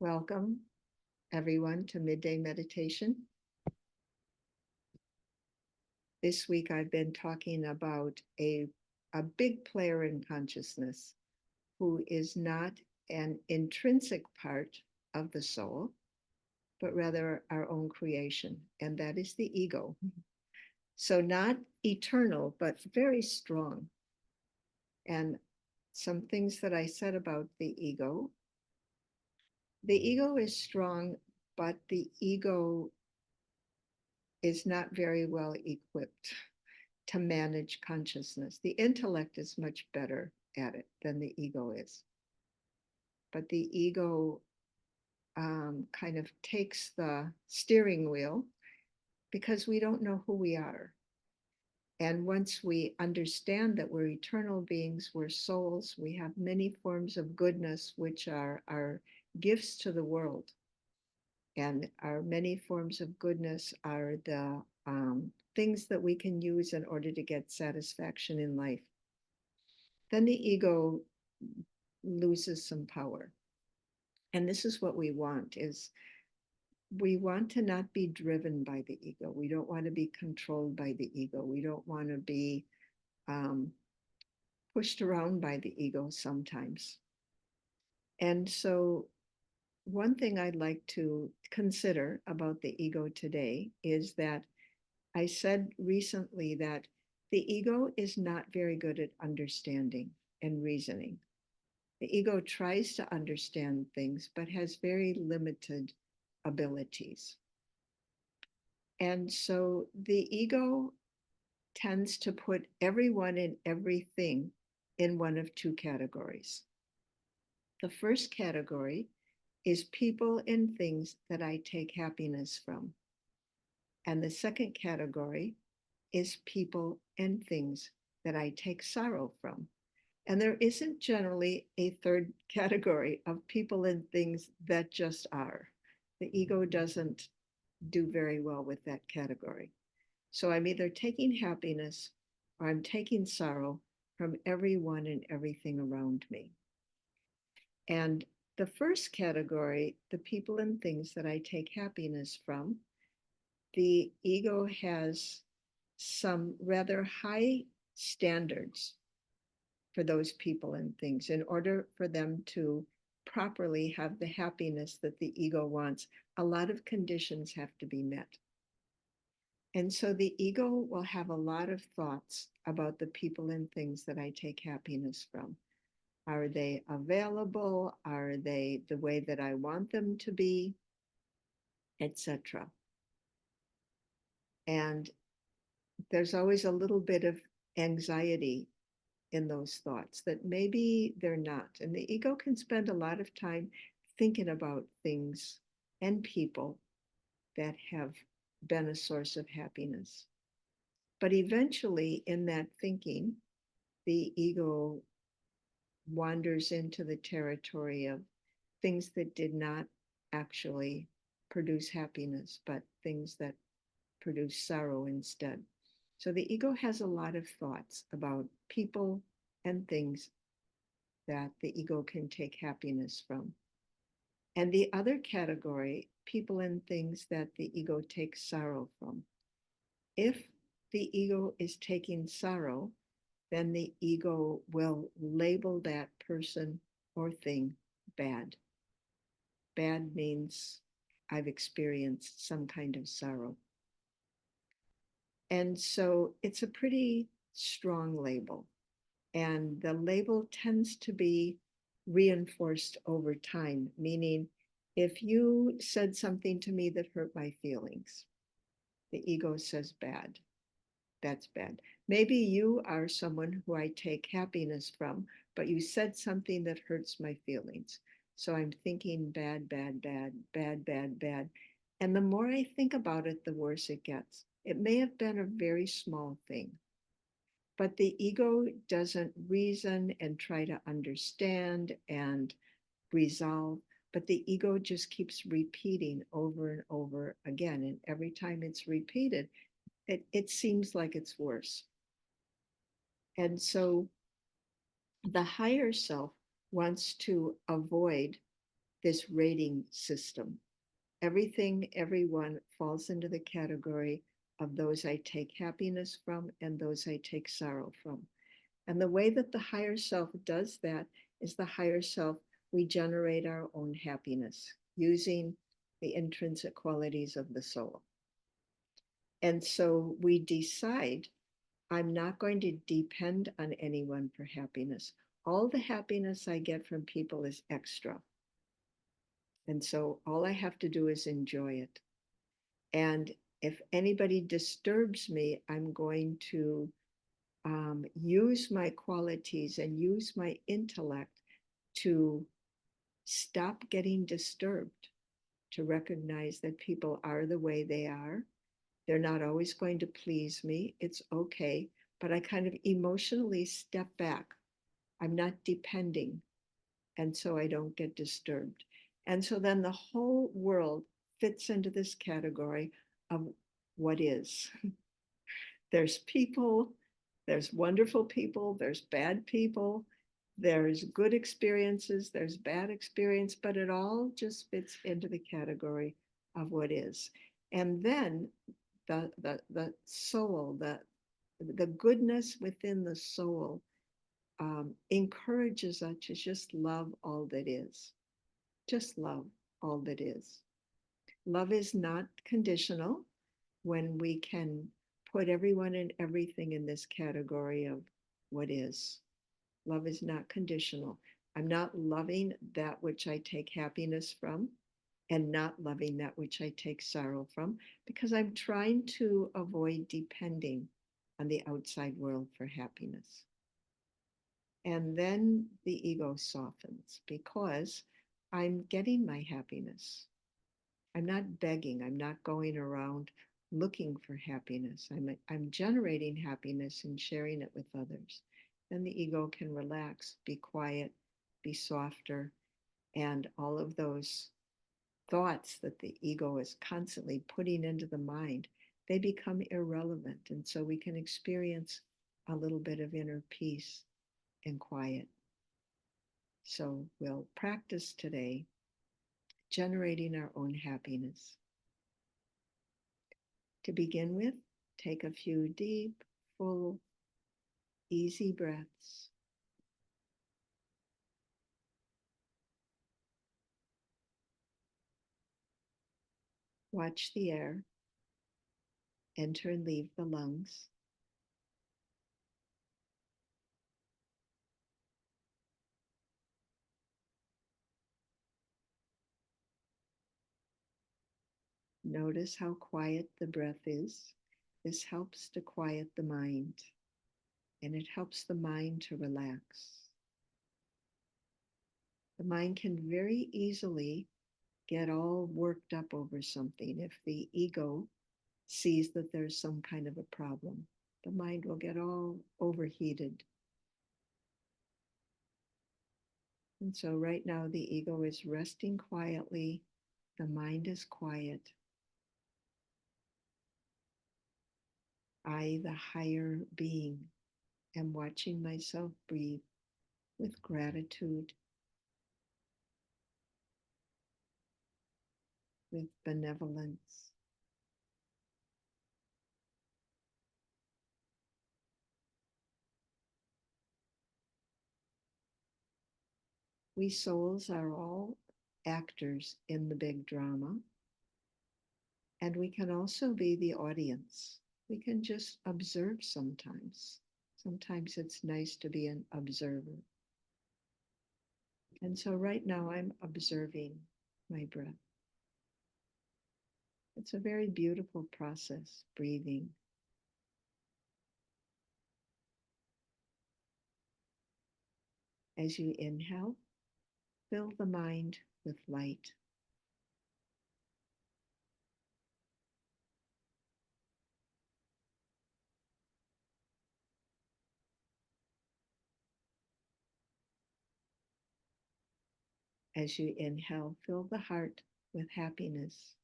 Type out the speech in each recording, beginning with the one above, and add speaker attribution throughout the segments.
Speaker 1: Welcome, everyone, to Midday Meditation. This week, I've been talking about a big player in consciousness who is not an intrinsic part of the soul, but rather our own creation, and that is the ego. So, not eternal, but very strong. And some things that I said about the ego is strong, but the ego is not very well equipped to manage consciousness. The intellect is much better at it than the ego is. But the ego kind of takes the steering wheel because we don't know who we are. And once we understand that we're eternal beings, we're souls, we have many forms of goodness, which are our gifts to the world. And our many forms of goodness are the things that we can use in order to get satisfaction in life. Then the ego loses some power. And this is what we want is we want to not be driven by the ego. We don't want to be controlled by the ego. We don't want to be um, pushed around by the ego sometimes. And so one thing I'd like to consider about the ego today is that I said recently that the ego is not very good at understanding and reasoning. The ego tries to understand things, but has very limited abilities. And so the ego tends to put everyone and everything in one of two categories. The first category is people and things that I take happiness from. And the second category is people and things that I take sorrow from. And there isn't generally a third category of people and things that just are. The ego doesn't do very well with that category. So I'm either taking happiness or I'm taking sorrow from everyone and everything around me. And the first category, the people and things that I take happiness from, the ego has some rather high standards for those people and things. In order for them to properly have the happiness that the ego wants, a lot of conditions have to be met. And so the ego will have a lot of thoughts about the people and things that I take happiness from. Are they available? Are they the way that I want them to be? Etc. And there's always a little bit of anxiety in those thoughts that maybe they're not. And the ego can spend a lot of time thinking about things and people that have been a source of happiness. But eventually, in that thinking, the ego wanders into the territory of things that did not actually produce happiness, but things that produce sorrow instead. So the ego has a lot of thoughts about people and things that the ego can take happiness from. And the other category, people and things that the ego takes sorrow from. If the ego is taking sorrow, then the ego will label that person or thing bad. Bad means I've experienced some kind of sorrow. And so it's a pretty strong label. And the label tends to be reinforced over time, meaning if you said something to me that hurt my feelings, the ego says bad. That's bad. Maybe you are someone who I take happiness from, but you said something that hurts my feelings. So I'm thinking bad, bad, bad, bad, bad, bad. And the more I think about it, the worse it gets. It may have been a very small thing, but the ego doesn't reason and try to understand and resolve, but the ego just keeps repeating over and over again. And every time it's repeated, it seems like it's worse. And so the higher self wants to avoid this rating system. Everything, everyone falls into the category of those I take happiness from and those I take sorrow from. And the way that the higher self does that is the higher self, we generate our own happiness using the intrinsic qualities of the soul. And so we decide, I'm not going to depend on anyone for happiness. All the happiness I get from people is extra. And so all I have to do is enjoy it. And if anybody disturbs me, I'm going to use my qualities and use my intellect to stop getting disturbed, to recognize that people are the way they are. They're not always going to please me. It's okay. But I kind of emotionally step back. I'm not depending. And so I don't get disturbed. And so then the whole world fits into this category of what is. There's people, there's wonderful people, there's bad people, there's good experiences, there's bad experience, but it all just fits into the category of what is. And then the soul, the goodness within the soul encourages us to just love all that is. Just love all that is. Love is not conditional when we can put everyone and everything in this category of what is. Love is not conditional. I'm not loving that which I take happiness from and not loving that which I take sorrow from because I'm trying to avoid depending on the outside world for happiness. And then the ego softens because I'm getting my happiness. I'm not begging. I'm not going around looking for happiness. I'm generating happiness and sharing it with others. Then the ego can relax, be quiet, be softer, and all of those thoughts that the ego is constantly putting into the mind, they become irrelevant. And so we can experience a little bit of inner peace and quiet. So we'll practice today generating our own happiness. To begin with, take a few deep, full, easy breaths. Watch the air enter and leave the lungs. Notice how quiet the breath is. This helps to quiet the mind, and it helps the mind to relax. The mind can very easily get all worked up over something if the ego sees that there's some kind of a problem. The mind will get all overheated. And so right now the ego is resting quietly. The mind is quiet. I, the higher being, am watching myself breathe with gratitude, with benevolence. We souls are all actors in the big drama, and we can also be the audience. We can just observe sometimes. Sometimes it's nice to be an observer. And so right now I'm observing my breath. It's a very beautiful process, breathing. As you inhale, fill the mind with light. As you inhale, fill the heart with happiness.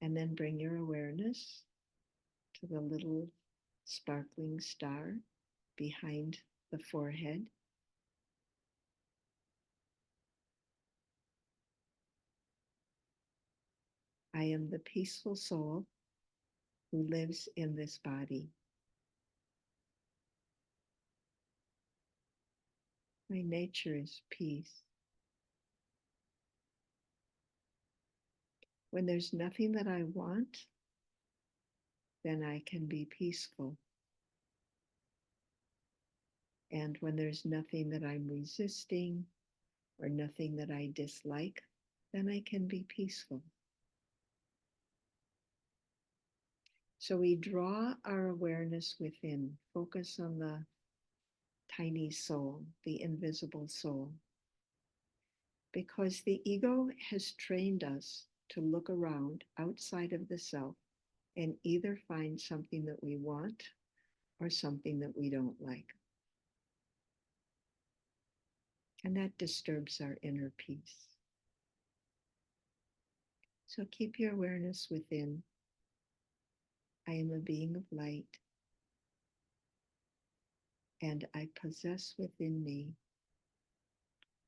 Speaker 1: And then bring your awareness to the little sparkling star behind the forehead. I am the peaceful soul who lives in this body. My nature is peace. When there's nothing that I want, then I can be peaceful. And when there's nothing that I'm resisting or nothing that I dislike, then I can be peaceful. So we draw our awareness within, focus on the tiny soul, the invisible soul, because the ego has trained us to look around outside of the self and either find something that we want or something that we don't like. And that disturbs our inner peace. So keep your awareness within. I am a being of light, and I possess within me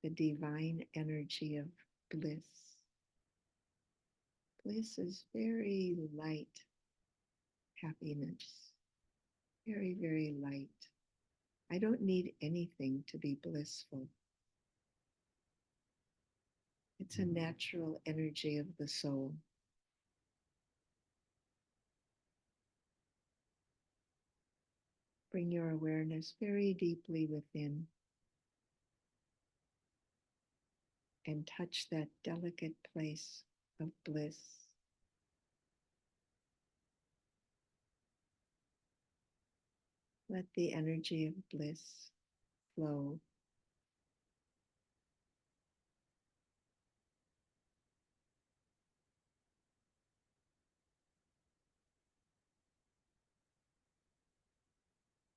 Speaker 1: the divine energy of bliss. Bliss is very light happiness, very, very light. I don't need anything to be blissful. It's a natural energy of the soul. Bring your awareness very deeply within and touch that delicate place of bliss. Let the energy of bliss flow.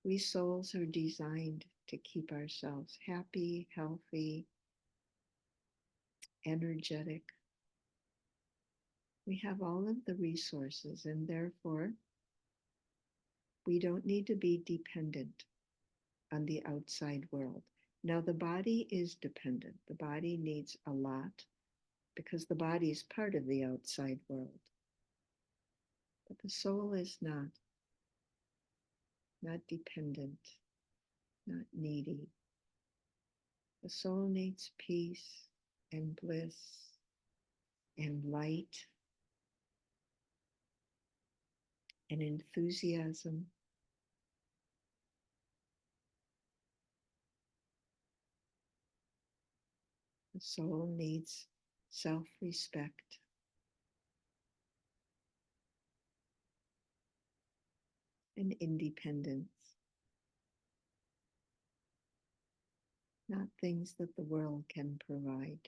Speaker 1: We souls are designed to keep ourselves happy, healthy, energetic. We have all of the resources, and therefore we don't need to be dependent on the outside world. Now, the body is dependent. The body needs a lot because the body is part of the outside world. But the soul is not dependent, not needy. The soul needs peace and bliss and light and enthusiasm. The soul needs self-respect and independence, not things that the world can provide.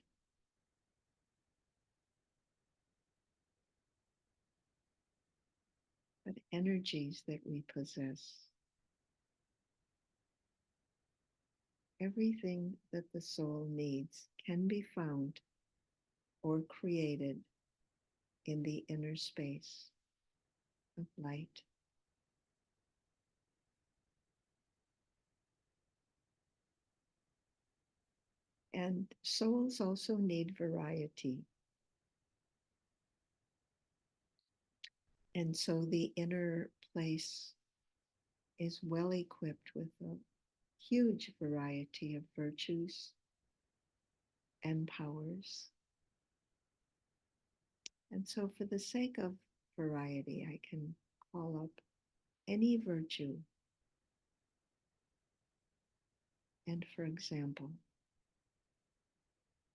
Speaker 1: But energies that we possess. Everything that the soul needs can be found or created in the inner space of light. And souls also need variety. And so the inner place is well equipped with a huge variety of virtues and powers. And so, for the sake of variety, I can call up any virtue. And for example,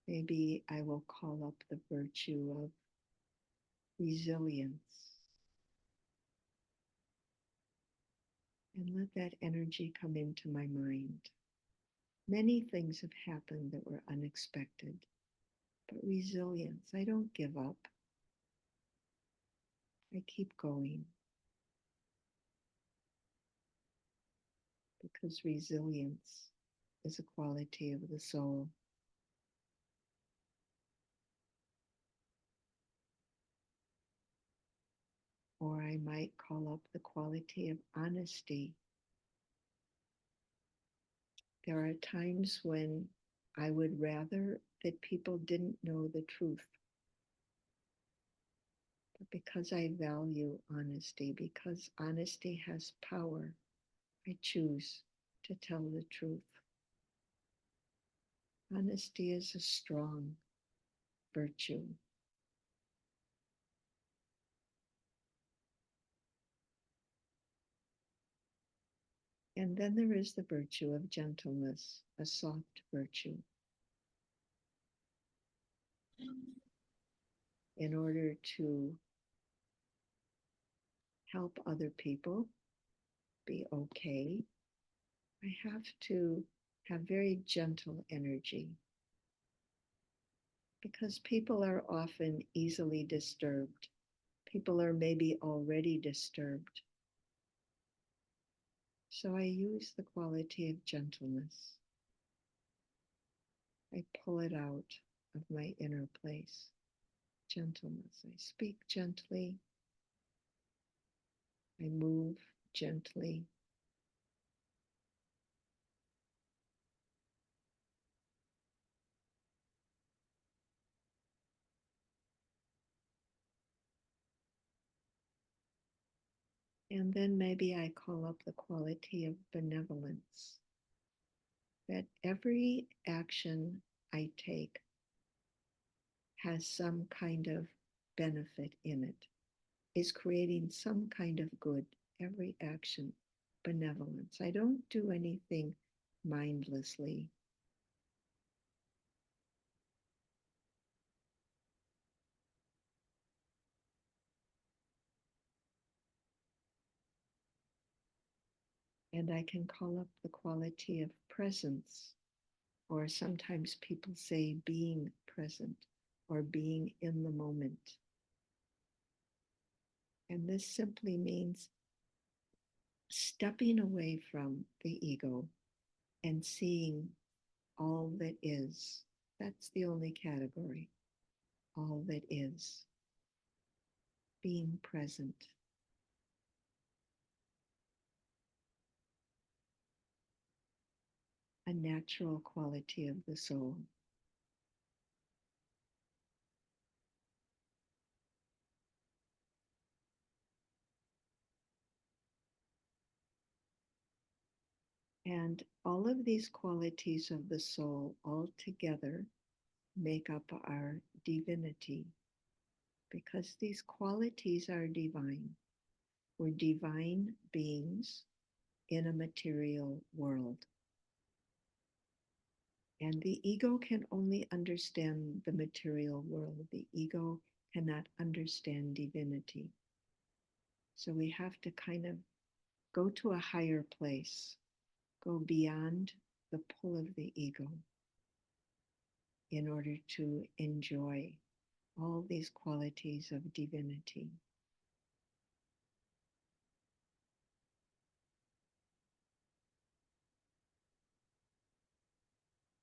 Speaker 1: maybe I will call up the virtue of resilience and let that energy come into my mind. Many things have happened that were unexpected, but resilience, I don't give up. I keep going because resilience is a quality of the soul. or I might call up the quality of honesty. There are times when I would rather that people didn't know the truth. But because I value honesty, because honesty has power, I choose to tell the truth. Honesty is a strong virtue. And then there is the virtue of gentleness, a soft virtue. In order to help other people be okay, I have to have very gentle energy because people are often easily disturbed. People are maybe already disturbed. So I use the quality of gentleness. I pull it out of my inner place. Gentleness. I speak gently. I move gently. And then maybe I call up the quality of benevolence. That every action I take has some kind of benefit in it, is creating some kind of good. Every action, benevolence. I don't do anything mindlessly. And I can call up the quality of presence, or sometimes people say being present or being in the moment. And this simply means stepping away from the ego and seeing all that is. That's the only category. All that is. Being present. A natural quality of the soul. And all of these qualities of the soul all together make up our divinity because these qualities are divine. We're divine beings in a material world. And the ego can only understand the material world. The ego cannot understand divinity. So we have to kind of go to a higher place, go beyond the pull of the ego in order to enjoy all these qualities of divinity.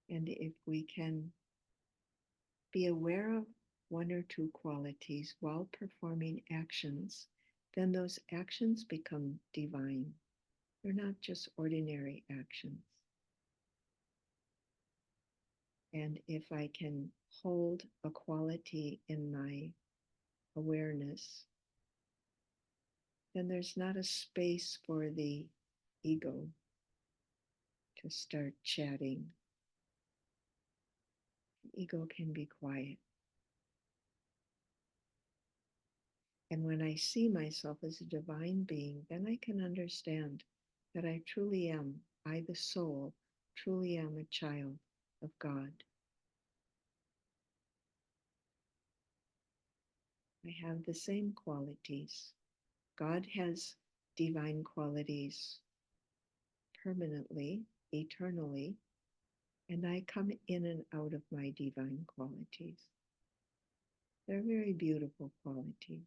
Speaker 1: And if we can be aware of one or two qualities while performing actions, then those actions become divine. They're not just ordinary actions. And if I can hold a quality in my awareness, then there's not a space for the ego to start chatting. The ego can be quiet. And when I see myself as a divine being, then I can understand that I truly am, I the soul, truly am a child of God. I have the same qualities. God has divine qualities permanently, eternally, and I come in and out of my divine qualities. They're very beautiful qualities.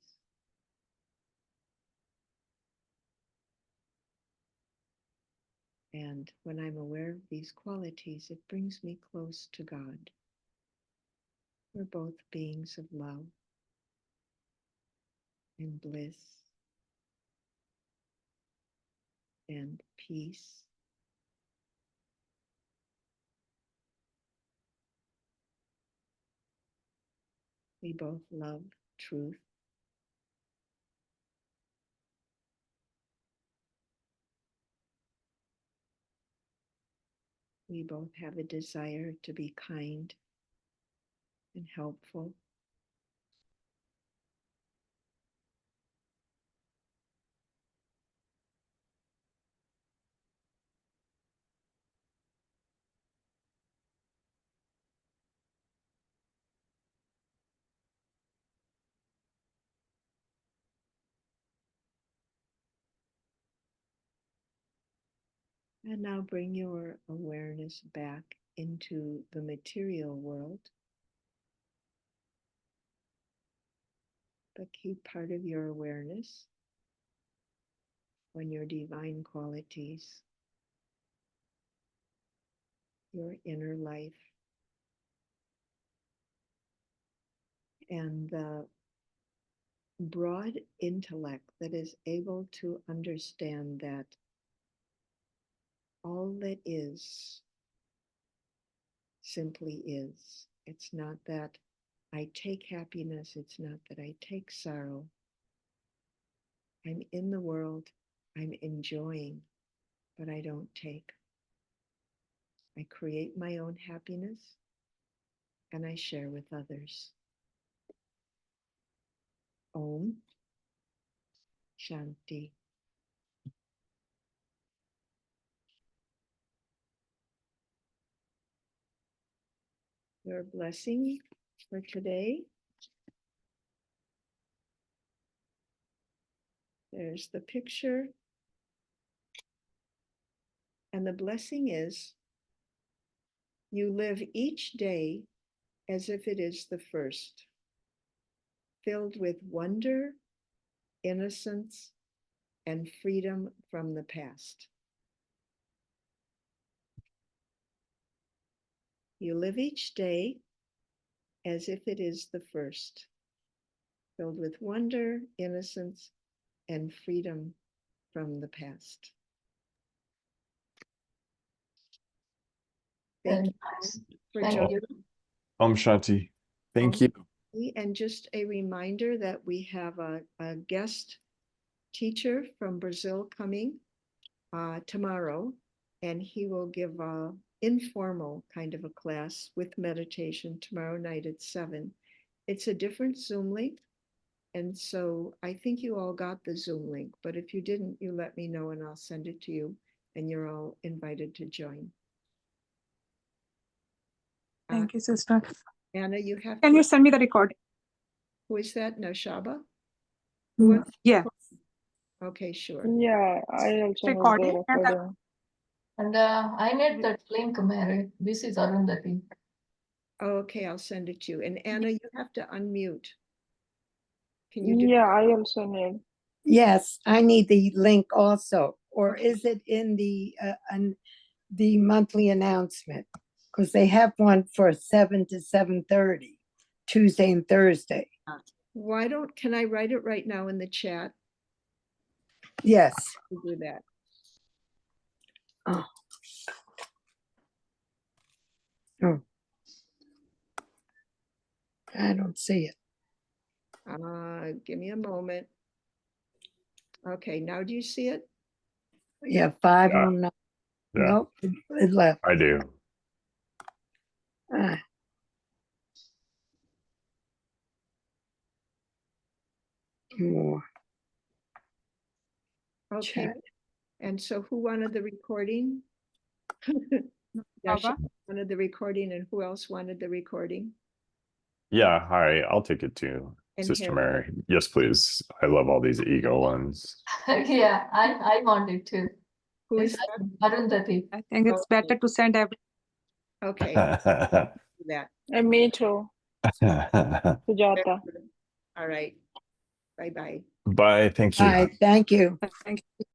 Speaker 1: And when I'm aware of these qualities, it brings me close to God. We're both beings of love and bliss. and peace. We both love truth. We both have a desire to be kind and helpful. And now bring your awareness back into the material world, but keep part of your awareness on your divine qualities, your inner life, and the broad intellect that is able to understand that all that is simply is. It's not that I take happiness, it's not that I take sorrow. I'm in the world, I'm enjoying, but I don't take. I create my own happiness and I share with others. Om Shanti. Your blessing for today. There's the picture. And the blessing is you live each day as if it is the first, filled with wonder, innocence, and freedom from the past. You live each day as if it is the first, filled with wonder, innocence, and freedom from the past. Thank you for joining.
Speaker 2: Om Shanti. Thank you.
Speaker 1: And just a reminder that we have a guest teacher from Brazil coming tomorrow, and he will give a informal kind of a class with meditation tomorrow night at 7. It's a different Zoom link, and so I think you all got the Zoom link, but if you didn't, you let me know and I'll send it to you, and you're all invited to join.
Speaker 3: Thank you, sister.
Speaker 1: Anna, you have
Speaker 3: Can you send me the recording?
Speaker 1: Who is that? No, Shaba?
Speaker 3: Yeah.
Speaker 1: Okay, sure.
Speaker 4: Yeah, I also have
Speaker 3: Recording.
Speaker 4: the recording.
Speaker 5: And I need that link, Mary. This is Arundhati.
Speaker 1: Okay, I'll send it to you. And Anna, you have to unmute. Can you do?
Speaker 4: Yeah, I also need.
Speaker 6: Yes, I need the link also. Or is it in the monthly announcement? Because they have one for 7 to 7:30, Tuesday and Thursday.
Speaker 1: Can I write it right now in the chat?
Speaker 6: Yes.
Speaker 1: We'll do that.
Speaker 6: Oh. Oh. I don't see it.
Speaker 1: Give me a moment. Okay, now do you see it?
Speaker 6: Yeah, 509.
Speaker 2: Yeah.
Speaker 6: Nope, it left.
Speaker 2: I do.
Speaker 6: Ah. More.
Speaker 1: Okay.
Speaker 6: Chat.
Speaker 1: And so who wanted the recording? Dasha wanted the recording, and who else wanted the recording?
Speaker 2: Yeah, hi, I'll take it too,
Speaker 1: And
Speaker 2: Sister
Speaker 1: Harry.
Speaker 2: Mary. Yes, please. I love all these ego ones.
Speaker 5: Yeah, I want it too.
Speaker 1: Who is
Speaker 5: It's
Speaker 1: that?
Speaker 5: Arundhati.
Speaker 3: I think it's better to send every.
Speaker 1: Okay, do that.
Speaker 4: And me too, Sujata.
Speaker 1: All right. Bye-bye.
Speaker 2: Bye, thank you.
Speaker 6: Hi, thank you.
Speaker 3: Thank you.